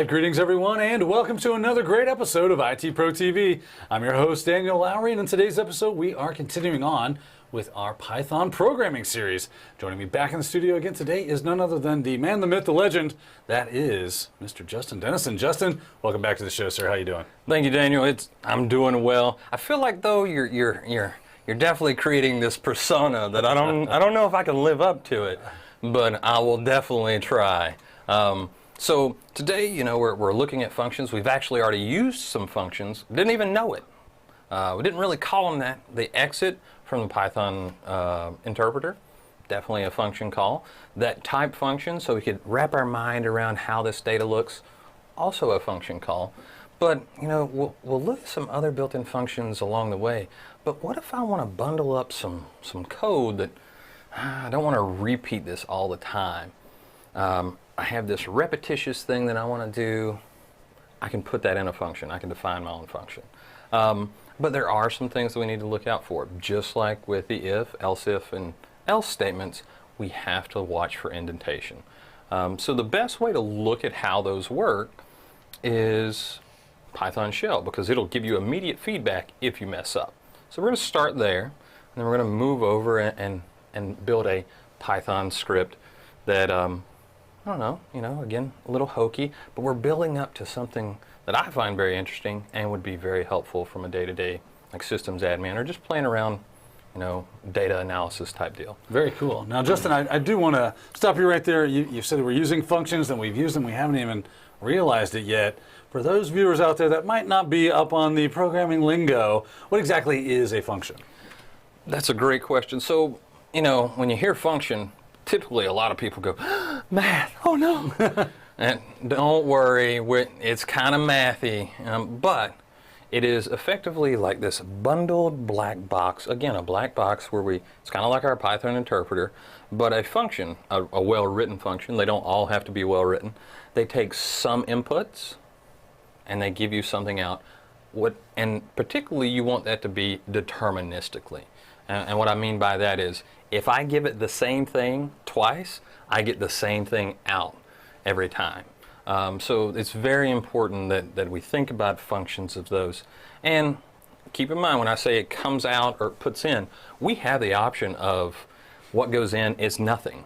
right, greetings everyone, and welcome to another great episode of IT Pro TV. I'm your host, Daniel Lowry, and in today's episode, we are continuing on with our Python programming series. Joining me back in the studio again today is none other than the man, the myth, the legend. That is Mr. Justin Dennison. Justin, welcome back to the show, sir. How you doing? Thank you, Daniel. I'm doing well. I feel like though you're definitely creating this persona that I don't know if I can live up to it, but I will definitely try. So today, we're looking at functions. We've actually already used some functions. Didn't even know it. We didn't really call them that. They exit from the Python interpreter. Definitely a function call. That type function, so we could wrap our mind around how this data looks, also a function call. But we'll look at some other built-in functions along the way. But what if I want to bundle up some code that I don't want to repeat this all the time? I have this repetitious thing that I want to do. I can put that in a function. I can define my own function. But there are some things that we need to look out for. Just like with the if, and else statements, we have to watch for indentation. So the best way to look at how those work is Python shell, because it'll give you immediate feedback if you mess up. So we're going to start there, and then we're going to move over and build a Python script that I don't know, again, a little hokey, but we're building up to something that I find very interesting and would be very helpful from a day-to-day, like systems admin, or just playing around, data analysis type deal. Very cool. Now, Justin, I do want to stop you right there. You said we're using functions, and we've used them. We haven't even realized it yet. For those viewers out there that might not be up on the programming lingo, what exactly is a function? That's a great question. So, when you hear function, typically a lot of people go, math, oh no. And don't worry, it's kind of mathy, but it is effectively like this bundled black box. Again, a black box where it's kind of like our Python interpreter, but a function, a well-written function. They don't all have to be well-written. They take some inputs and they give you something out. And particularly you want that to be deterministically. And what I mean by that is, if I give it the same thing twice, I get the same thing out every time. So it's very important that we think about functions of those. And keep in mind, when I say it comes out or puts in, we have the option of what goes in is nothing.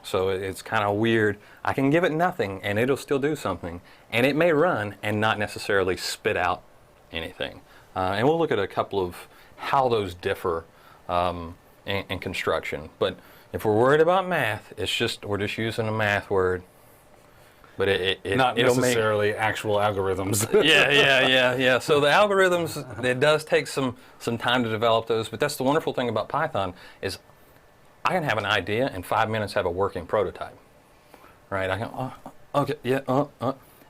So it's kind of weird. I can give it nothing and it'll still do something. And it may run and not necessarily spit out anything. And we'll look at a couple of how those differ in construction. But if we're worried about math, we're just using a math word. But not necessarily actual algorithms. Yeah. So the algorithms, it does take some time to develop those. But that's the wonderful thing about Python is I can have an idea and 5 minutes have a working prototype. Right? I can, okay, yeah,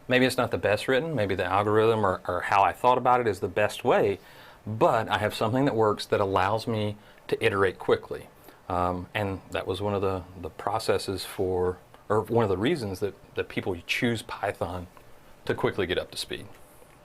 maybe it's not the best written. Maybe the algorithm or how I thought about it is the best way. But I have something that works that allows me to iterate quickly. And that was one of the processes or one of the reasons that people choose Python to quickly get up to speed.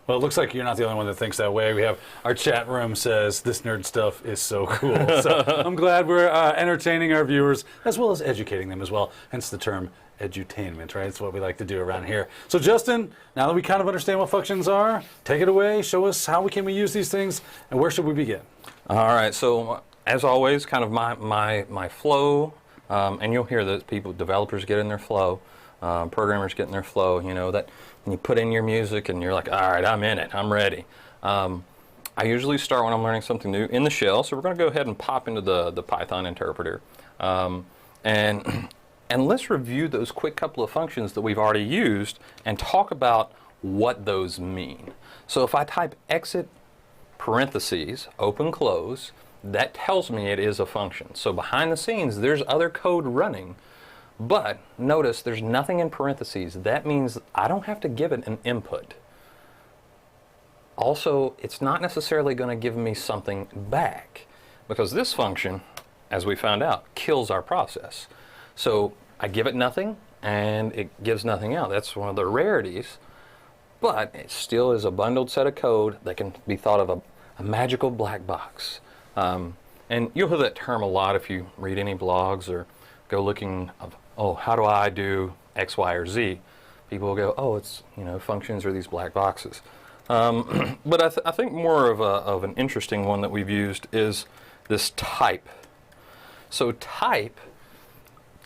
Well, it looks like you're not the only one that thinks that way. We have our chat room says this nerd stuff is so cool. So I'm glad we're entertaining our viewers as well as educating them as well. Hence the term edutainment, right? It's what we like to do around here. So Justin, now that we kind of understand what functions are, take it away. Show us how can we use these things and where should we begin? All right. So as always, kind of my flow, and you'll hear that developers get in their flow, programmers get in their flow, that when you put in your music and you're like, all right, I'm in it, I'm ready. I usually start when I'm learning something new in the shell, so we're going to go ahead and pop into the Python interpreter. And let's review those quick couple of functions that we've already used and talk about what those mean. So if I type exit parentheses, open, close, that tells me it is a function. So behind the scenes, there's other code running, but notice there's nothing in parentheses. That means I don't have to give it an input. Also, it's not necessarily going to give me something back, because this function, as we found out, kills our process. So I give it nothing, and it gives nothing out. That's one of the rarities, but it still is a bundled set of code that can be thought of a magical black box. And you'll hear that term a lot if you read any blogs or go looking of, oh, how do I do X, Y, or Z? people will go, oh, it's, functions are these black boxes. But I think more of an interesting one that we've used is this type. So type,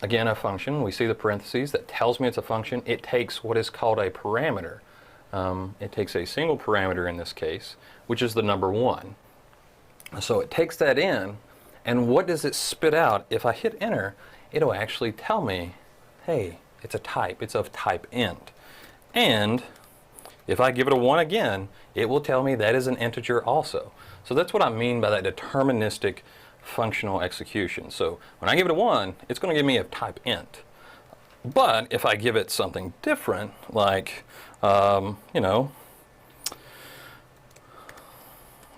again, a function, we see the parentheses, that tells me it's a function. It takes what is called a parameter. It takes a single parameter in this case, which is the number 1. So it takes that in, and what does it spit out? If I hit enter, it'll actually tell me, hey, it's a type, it's of type int. And if I give it a 1 again, it will tell me that is an integer also. So that's what I mean by that deterministic functional execution. So when I give it a 1, it's going to give me a type int. But if I give it something different, like, the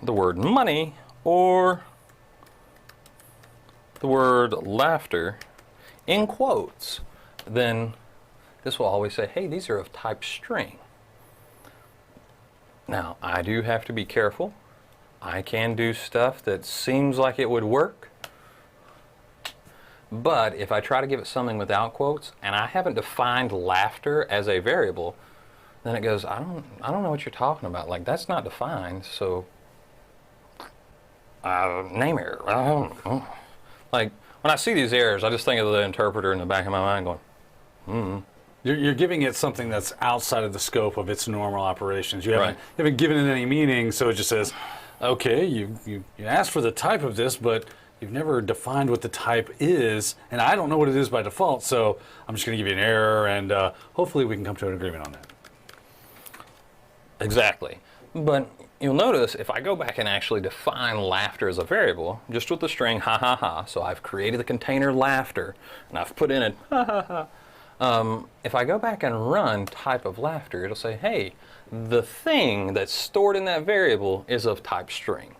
word money or the word laughter in quotes, then this will always say, hey, these are of type string. Now, I do have to be careful. I can do stuff that seems like it would work, but if I try to give it something without quotes, and I haven't defined laughter as a variable, then it goes, I don't know what you're talking about. Like, that's not defined, so name error. I don't know. Like, when I see these errors, I just think of the interpreter in the back of my mind going, You're giving it something that's outside of the scope of its normal operations. You Right. haven't given it any meaning, so it just says, okay, you asked for the type of this, but you've never defined what the type is, and I don't know what it is by default, so I'm just going to give you an error, and hopefully we can come to an agreement on that. Exactly. But you'll notice if I go back and actually define laughter as a variable, just with the string ha ha ha, so I've created the container laughter, and I've put in it ha ha ha. If I go back and run type of laughter, it'll say, hey, the thing that's stored in that variable is of type string.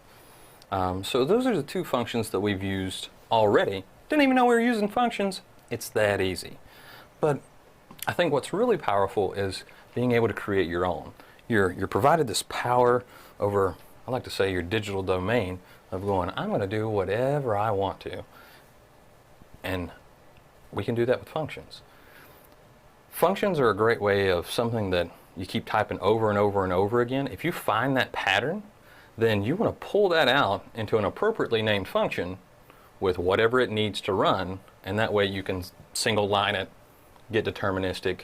So those are the 2 functions that we've used already. Didn't even know we were using functions. It's that easy. But I think what's really powerful is being able to create your own. You're provided this power over, I like to say, your digital domain of going, I'm going to do whatever I want to. And we can do that with functions. Functions are a great way of something that you keep typing over and over and over again. If you find that pattern, then you want to pull that out into an appropriately named function with whatever it needs to run, and that way you can single line it, get deterministic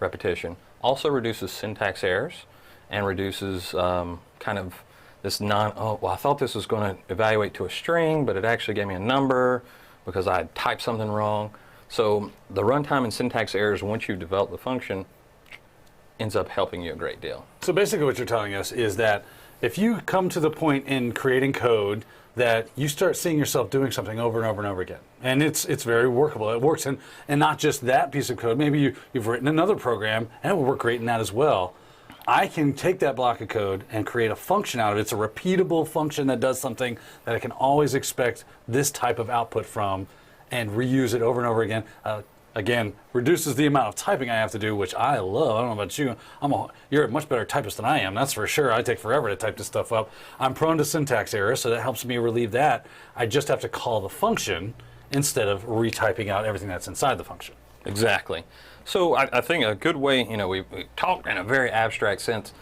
repetition. Also reduces syntax errors and reduces kind of this well, I thought this was going to evaluate to a string, but it actually gave me a number because I typed something wrong. So the runtime and syntax errors, once you've developed the function, ends up helping you a great deal. So basically what you're telling us is that if you come to the point in creating code that you start seeing yourself doing something over and over and over again, and it's very workable, it works, and not just that piece of code, maybe you've written another program and it will work great in that as well. I can take that block of code and create a function out of it. It's a repeatable function that does something that I can always expect this type of output from, and reuse it over and over again. Again, reduces the amount of typing I have to do, which I love. I don't know about you. You're a much better typist than I am, that's for sure. I take forever to type this stuff up. I'm prone to syntax errors, so that helps me relieve that. I just have to call the function instead of retyping out everything that's inside the function. Exactly. So I think a good way, we talked in a very abstract sense.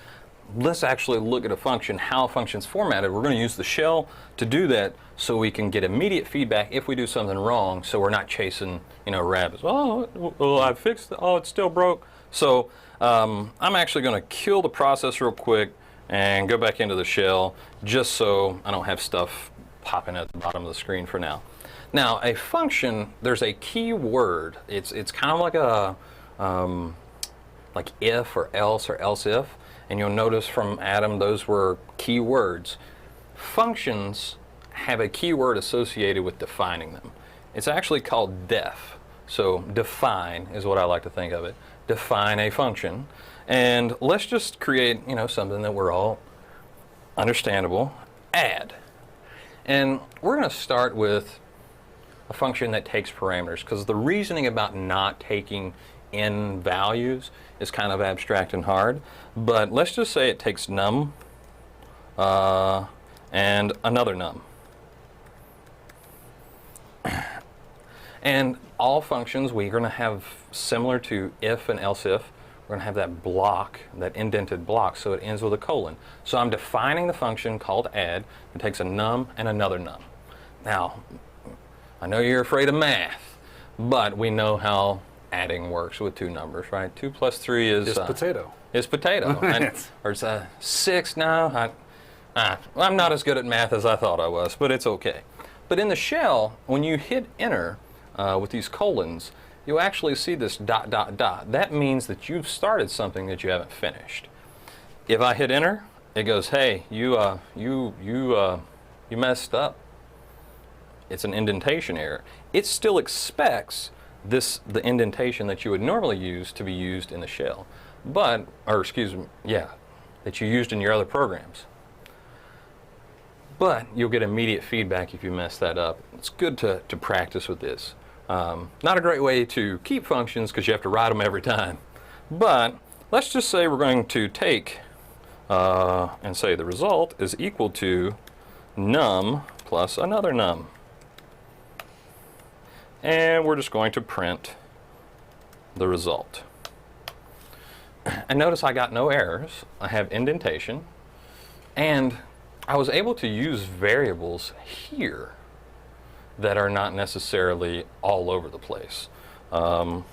Let's actually look at a function, how a function's formatted. We're going to use the shell to do that so we can get immediate feedback if we do something wrong, so we're not chasing, rabbits. Oh, well, I fixed it. Oh, it still broke. So I'm actually going to kill the process real quick and go back into the shell just so I don't have stuff popping at the bottom of the screen for now. Now, a function, there's a key word. It's kind of like a like if or else if. And you'll notice from Adam, those were key words. Functions have a keyword associated with defining them. It's actually called def. So define is what I like to think of it. Define a function. And let's just create, something that we're all understandable. Add. And we're going to start with a function that takes parameters, because the reasoning about not taking in values is kind of abstract and hard. But let's just say it takes num and another num. And all functions we're going to have, similar to if and else if, we're going to have that block, that indented block, so it ends with a colon. So I'm defining the function called add. It takes a num and another num. Now, I know you're afraid of math, but we know how adding works with two numbers, right? 2 plus 3 is potato. Is potato. And, or it's 6 now. I'm not as good at math as I thought I was, but it's okay. But in the shell, when you hit enter with these colons, you'll actually see this dot, dot, dot. That means that you've started something that you haven't finished. If I hit enter, it goes, hey, you messed up. It's an indentation error. It still expects the indentation that you would normally use to be used in the shell, that you used in your other programs. But you'll get immediate feedback if you mess that up. It's good to practice with this. Not a great way to keep functions because you have to write them every time. But let's just say we're going to take and say the result is equal to num plus another num. And we're just going to print the result. And notice I got no errors. I have indentation. And I was able to use variables here that are not necessarily all over the place. And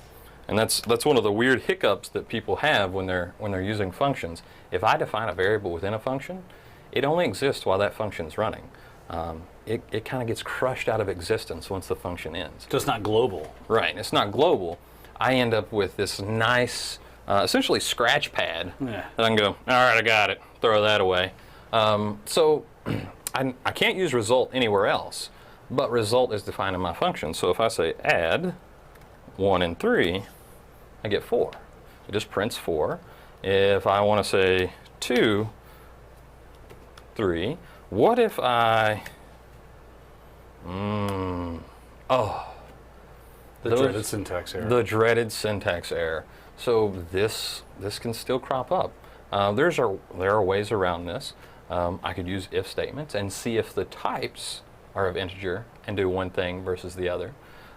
that's one of the weird hiccups that people have when they're using functions. If I define a variable within a function, it only exists while that function is running. It kind of gets crushed out of existence once the function ends. Just not global. Right, it's not global. I end up with this nice, essentially scratch pad. Yeah. And I can go, all right, I got it, throw that away. So I can't use result anywhere else, but result is defined in my function. So if I say add 1 and 3, I get 4. It just prints 4. If I want to say 2, 3, what if I, The dreaded syntax error. The dreaded syntax error. So this can still crop up. There are ways around this. I could use if statements and see if the types are of integer and do one thing versus the other.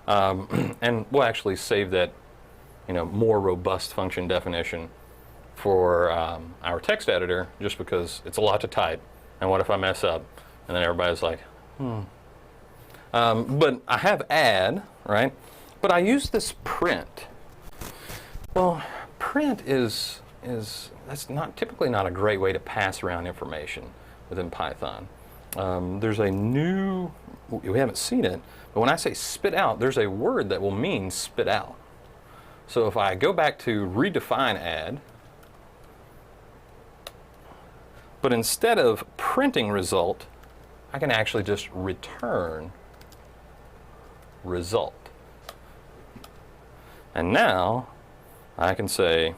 And we'll actually save that, more robust function definition for our text editor, just because it's a lot to type. And what if I mess up? And then everybody's like, but I have add, right? But I use this print. Well, print is that's typically not a great way to pass around information within Python. There's a new, we haven't seen it, but when I say spit out, there's a word that will mean spit out. So if I go back to redefine add, but instead of printing result, I can actually just return result. And now I can say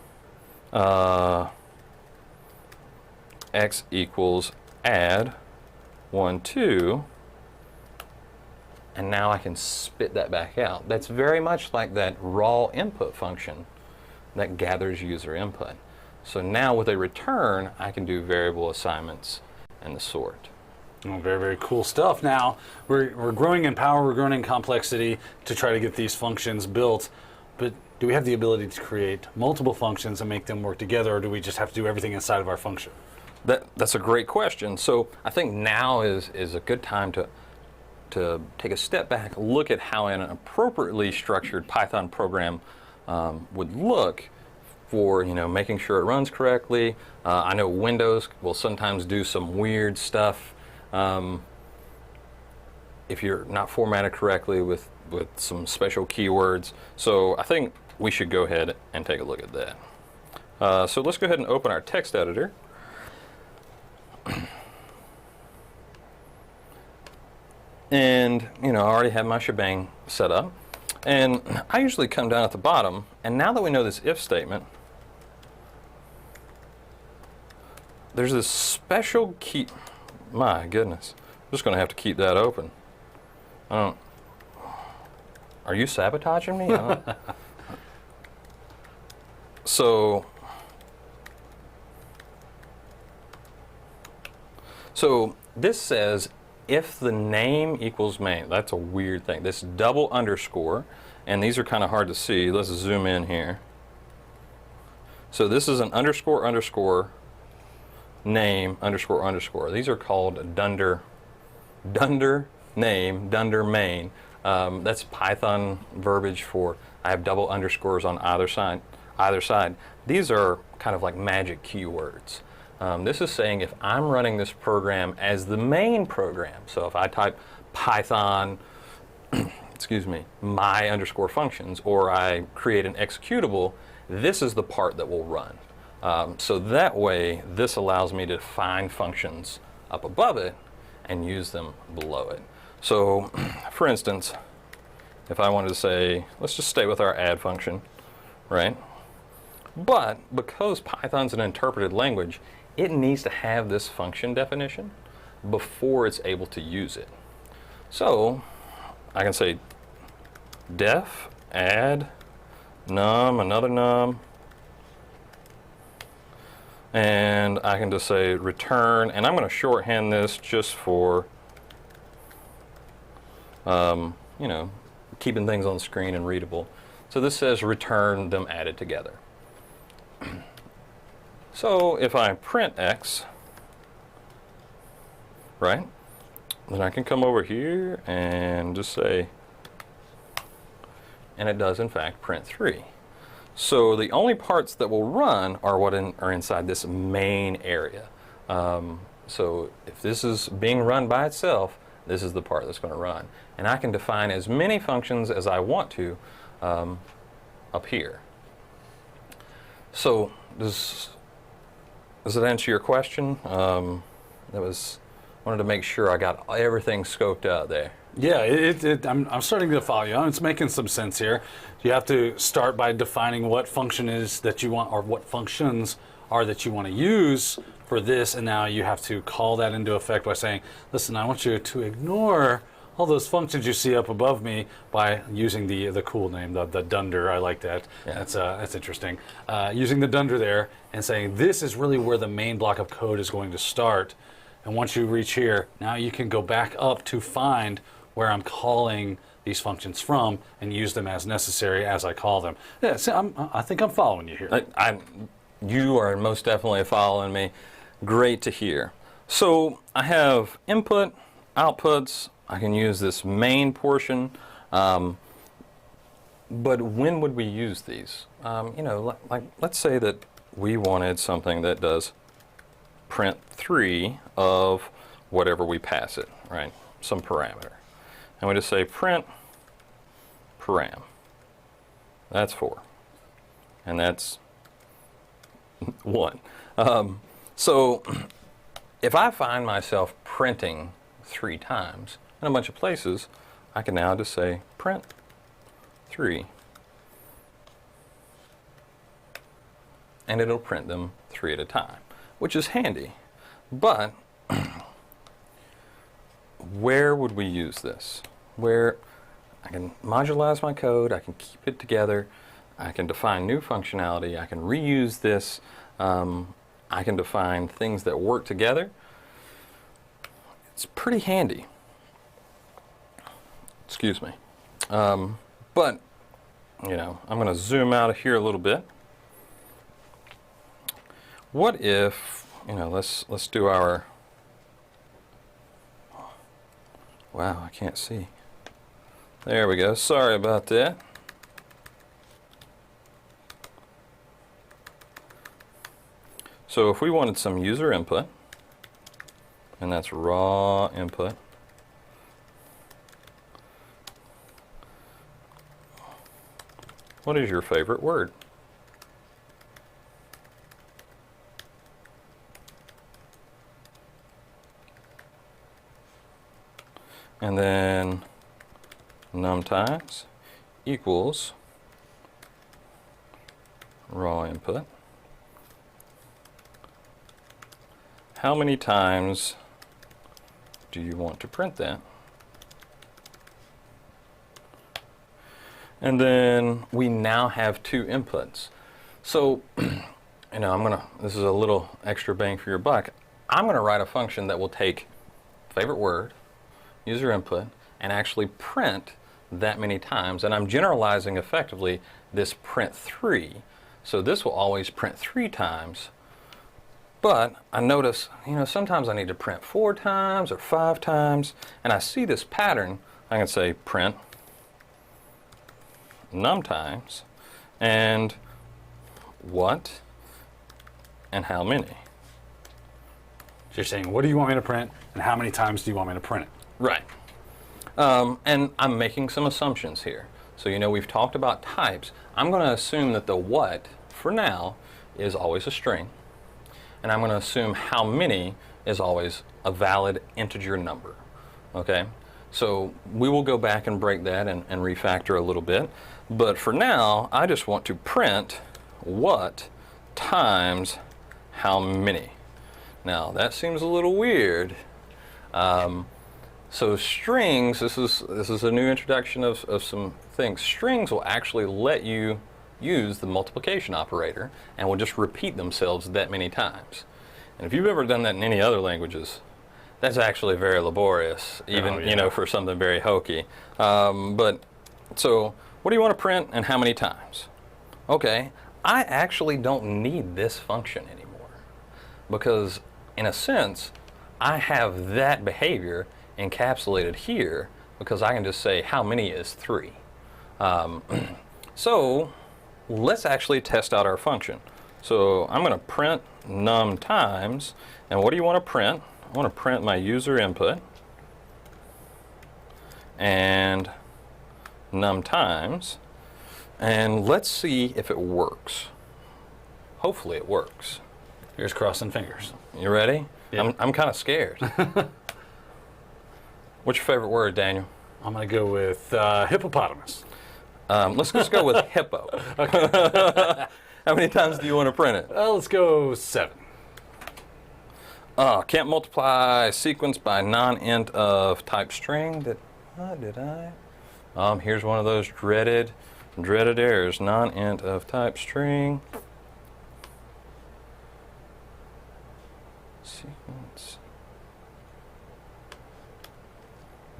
x equals add 1, 2, and now I can spit that back out. That's very much like that raw input function that gathers user input. So now with a return, I can do variable assignments and the sort. Oh, very, very cool stuff. Now, we're growing in power, we're growing in complexity to try to get these functions built, but do we have the ability to create multiple functions and make them work together, or do we just have to do everything inside of our function? That's a great question. So I think now is a good time to take a step back, look at how an appropriately structured Python program would look for making sure it runs correctly. I know Windows will sometimes do some weird stuff if you're not formatted correctly with some special keywords. So I think we should go ahead and take a look at that. So let's go ahead and open our text editor. And I already have my shebang set up. And I usually come down at the bottom, and now that we know this if statement, there's this special key. My goodness, I'm just going to have to keep that open. Are you sabotaging me? So this says if the name equals main. That's a weird thing. This double underscore, and these are kind of hard to see. Let's zoom in here. So this is an underscore underscore name underscore underscore. These are called dunder name, dunder main. That's Python verbiage for I have double underscores on either side. These are kind of like magic keywords. This is saying if I'm running this program as the main program, so if I type Python, excuse me, my underscore functions, or I create an executable, this is the part that will run. So that way, this allows me to find functions up above it and use them below it. So, for instance, if I wanted to say, let's just stay with our add function, right? But because Python's an interpreted language, it needs to have this function definition before it's able to use it. So I can say def add num, another num, and I can just say return, and I'm going to shorthand this just for you know, keeping things on the screen and readable. So this says return them added together. So if I print x, right, then I can come over here and just say, and it does in fact print 3. So the only parts that will run are what are inside this main area. So if this is being run by itself, this is the part that's going to run. And I can define as many functions as I want to up here. So does it answer your question? Wanted to make sure I got everything scoped out there. Yeah, I'm starting to follow you. It's making some sense here. You have to start by defining what function is that you want, or what functions are that you want to use for this, and now you have to call that into effect by saying, listen, I want you to ignore all those functions you see up above me by using the cool name, the dunder. I like that. Yeah. That's interesting. Using the dunder there and saying this is really where the main block of code is going to start. And once you reach here, now you can go back up to find where I'm calling these functions from and use them as necessary as I call them. Yeah, so I think I'm following you here. You are most definitely following me. Great to hear. So I have input, outputs. I can use this main portion. But when would we use these? You know, like let's say that we wanted something that does print 3 of whatever we pass it, right? Some parameter. And we just say print param. That's 4. And that's 1. So if I find myself printing 3 times in a bunch of places, I can now just say print 3. And it'll print them 3 at a time, which is handy. But where would we use this? Where I can modularize my code, I can keep it together, I can define new functionality, I can reuse this, I can define things that work together. It's pretty handy. Excuse me. But, you know, I'm going to zoom out of here a little bit. What if, you know, let's do our, wow, I can't see. There we go. Sorry about that. So if we wanted some user input, and that's raw input, what is your favorite word? And then num times equals raw input. How many times do you want to print that? And then we now have 2 inputs. So, you know, this is a little extra bang for your buck. I'm gonna write a function that will take favorite word, user input, and actually print that many times. And I'm generalizing effectively this print 3. So this will always print 3 times. But I notice, sometimes I need to print 4 times or 5 times, and I see this pattern. I can say print num times, and what and how many. So you're saying, what do you want me to print, and how many times do you want me to print it? Right. And I'm making some assumptions here. So we've talked about types. I'm going to assume that the what, for now, is always a string. And I'm going to assume how many is always a valid integer number. Okay? So we will go back and break that and refactor a little bit. But for now, I just want to print what times how many. Now, that seems a little weird. So strings, this is a new introduction of some things. Strings will actually let you use the multiplication operator and will just repeat themselves that many times. And if you've ever done that in any other languages, that's actually very laborious, even for something very hokey. But so what do you want to print and how many times? Okay, I actually don't need this function anymore because in a sense I have that behavior encapsulated here because I can just say how many is 3. So let's actually test out our function. So I'm going to print num times, and what do you want to print? I want to print my user input and num times, and let's see if it works. Hopefully it works. Here's crossing fingers. You ready? Yeah. I'm kind of scared. What's your favorite word, Daniel? I'm going to go with hippopotamus. Let's just go with hippo. How many times do you want to print it? Let's go 7. Can't multiply sequence by non-int of type string. Did I? Here's one of those dreaded errors. Non-int of type string. Sequence.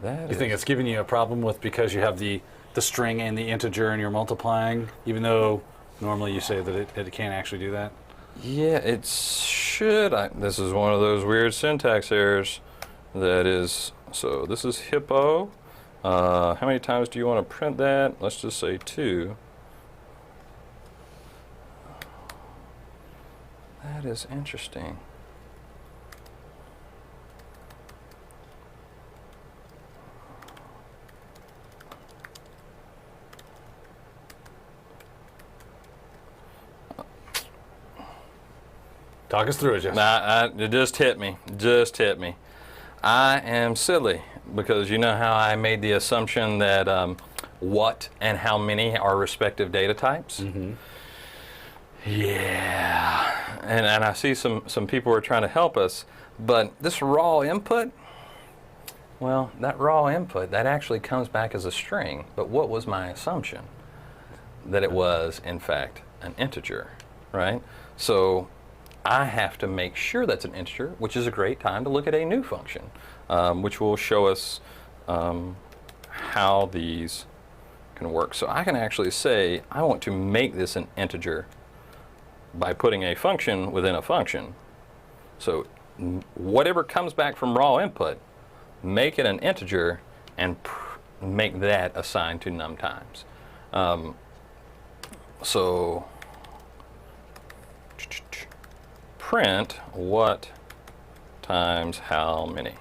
You think it's giving you a problem with because you have the string and the integer and you're multiplying, even though normally you say that it can't actually do that? Yeah, it should. This is one of those weird syntax errors that is, so this is hippo. How many times do you want to print that? Let's just say 2. That is interesting. Talk us through it, Jeff. It just hit me. Just hit me. I am silly because you know how I made the assumption that what and how many are respective data types? Mm-hmm. Yeah. And I see some people are trying to help us, but this raw input, well, that raw input, that actually comes back as a string. But what was my assumption? That it was, in fact, an integer, right? So I have to make sure that's an integer, which is a great time to look at a new function, which will show us how these can work. So I can actually say, I want to make this an integer by putting a function within a function. So whatever comes back from raw input, make it an integer and make that assigned to num times. So print what times how many.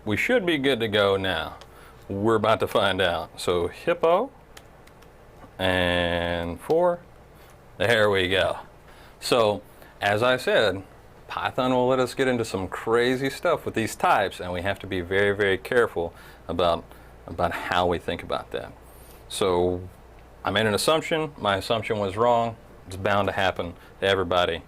We should be good to go now. We're about to find out. So hippo and 4. There we go. So as I said, Python will let us get into some crazy stuff with these types, and we have to be very, very careful about how we think about that. So I made an assumption. My assumption was wrong. It's bound to happen to everybody.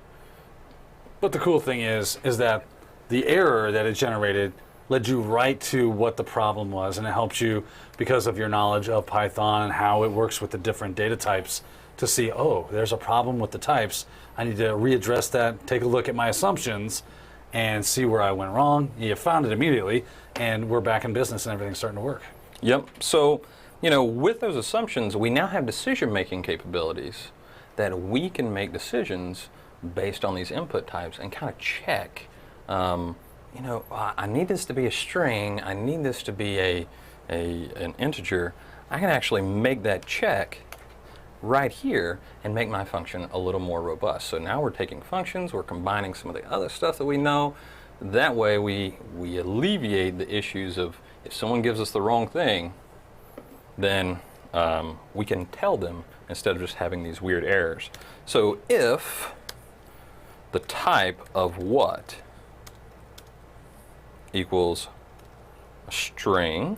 But the cool thing is that the error that it generated led you right to what the problem was, and it helps you because of your knowledge of Python and how it works with the different data types to see, oh, there's a problem with the types. I need to readdress that, take a look at my assumptions, and see where I went wrong. You found it immediately, and we're back in business and everything's starting to work. Yep. So, with those assumptions, we now have decision-making capabilities that we can make decisions based on these input types and kind of check, I need this to be a string, I need this to be an integer. I can actually make that check right here and make my function a little more robust. So now we're taking functions, we're combining some of the other stuff that we know. That way we alleviate the issues of if someone gives us the wrong thing, then we can tell them instead of just having these weird errors. So if the type of what equals a string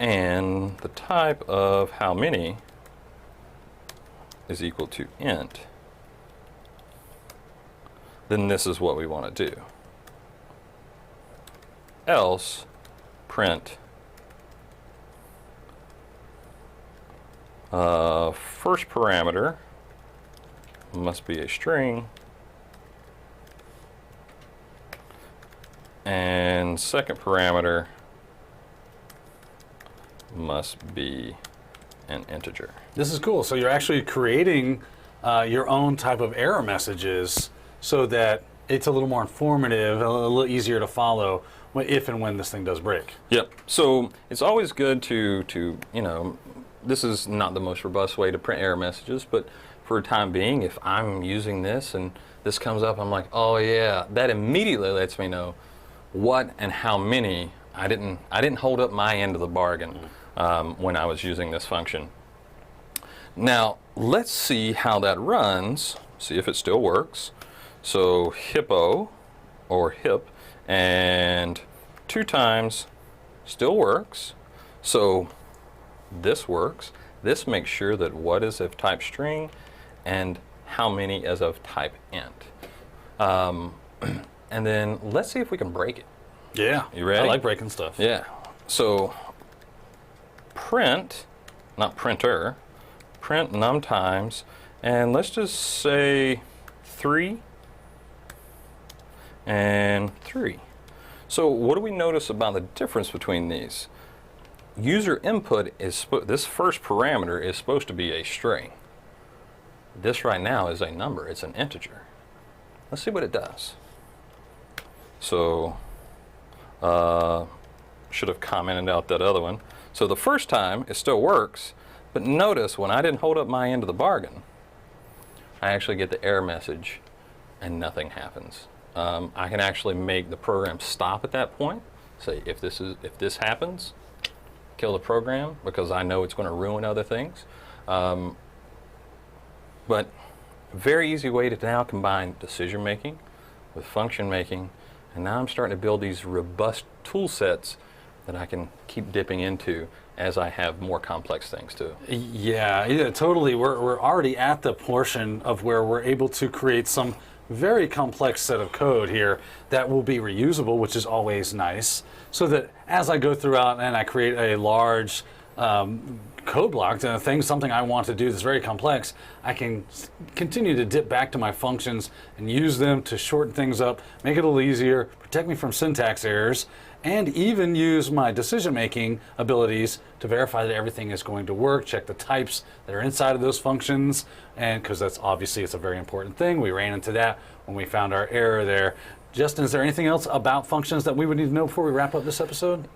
and the type of how many is equal to int, then this is what we want to do. Else print first parameter must be a string and second parameter must be an integer. This is cool. So you're actually creating your own type of error messages so that it's a little more informative, a little easier to follow if and when this thing does break. Yep. So it's always good to this is not the most robust way to print error messages, but for a time being, if I'm using this and this comes up, I'm like, oh yeah, that immediately lets me know what and how many. I didn't hold up my end of the bargain when I was using this function. Now let's see how that runs. See if it still works. So hippo or hip and 2 times still works. So this works. This makes sure that what is of type string and how many is of type int. And then let's see if we can break it. Yeah. You ready? I like breaking stuff. Yeah. So print, not printer, print num times, and let's just say 3 and 3. So what do we notice about the difference between these? User input is this first parameter is supposed to be a string. This right now is a number, it's an integer. Let's see what it does. So should have commented out that other one. So the first time it still works, but notice when I didn't hold up my end of the bargain, I actually get the error message and nothing happens. I can actually make the program stop at that point. Say if this happens, kill the program because I know it's going to ruin other things. But very easy way to now combine decision making with function making, and now I'm starting to build these robust tool sets that I can keep dipping into as I have more complex things too. Yeah, totally. We're already at the portion of where we're able to create some very complex set of code here that will be reusable, which is always nice, so that as I go throughout and I create a large code block, something I want to do that's very complex, I can continue to dip back to my functions and use them to shorten things up, make it a little easier, protect me from syntax errors, and even use my decision-making abilities to verify that everything is going to work, check the types that are inside of those functions, and because that's obviously it's a very important thing. We ran into that when we found our error there. Justin, is there anything else about functions that we would need to know before we wrap up this episode?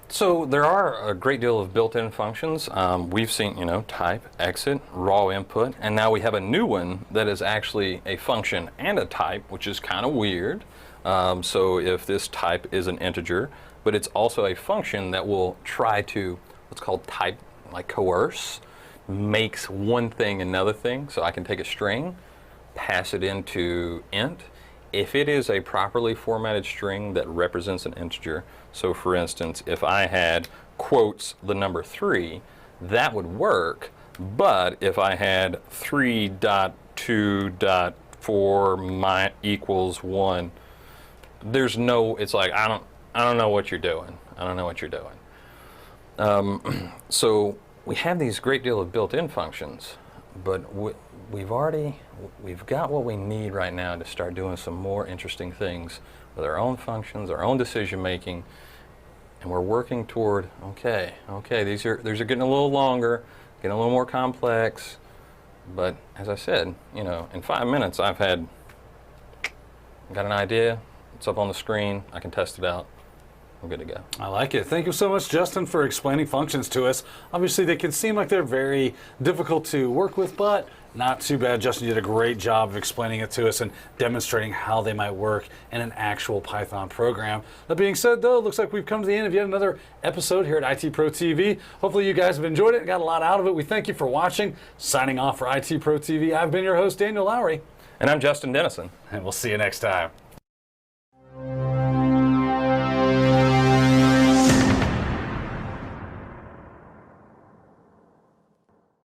So there are a great deal of built-in functions. We've seen, type, exit, raw input, and now we have a new one that is actually a function and a type, which is kind of weird. So if this type is an integer, but it's also a function that will try to, what's called type, like coerce, makes one thing another thing. So I can take a string, pass it into int. If it is a properly formatted string that represents an integer, so for instance, if I had quotes the number 3, that would work, but if I had 3.2.4 equals 1, there's no, it's like, I don't know what you're doing. I don't know what you're doing. So we have these great deal of built-in functions, but we've got what we need right now to start doing some more interesting things with our own functions, our own decision making, and we're working toward, okay, these are getting a little longer, getting a little more complex. But as I said, you know, in 5 minutes I've got an idea. It's up on the screen. I can test it out. I'm good to go. I like it. Thank you so much, Justin, for explaining functions to us. Obviously, they can seem like they're very difficult to work with, but not too bad. Justin, you did a great job of explaining it to us and demonstrating how they might work in an actual Python program. That being said, though, it looks like we've come to the end of yet another episode here at IT Pro TV. Hopefully, you guys have enjoyed it and got a lot out of it. We thank you for watching. Signing off for IT Pro TV, I've been your host, Daniel Lowry. And I'm Justin Dennison. And we'll see you next time.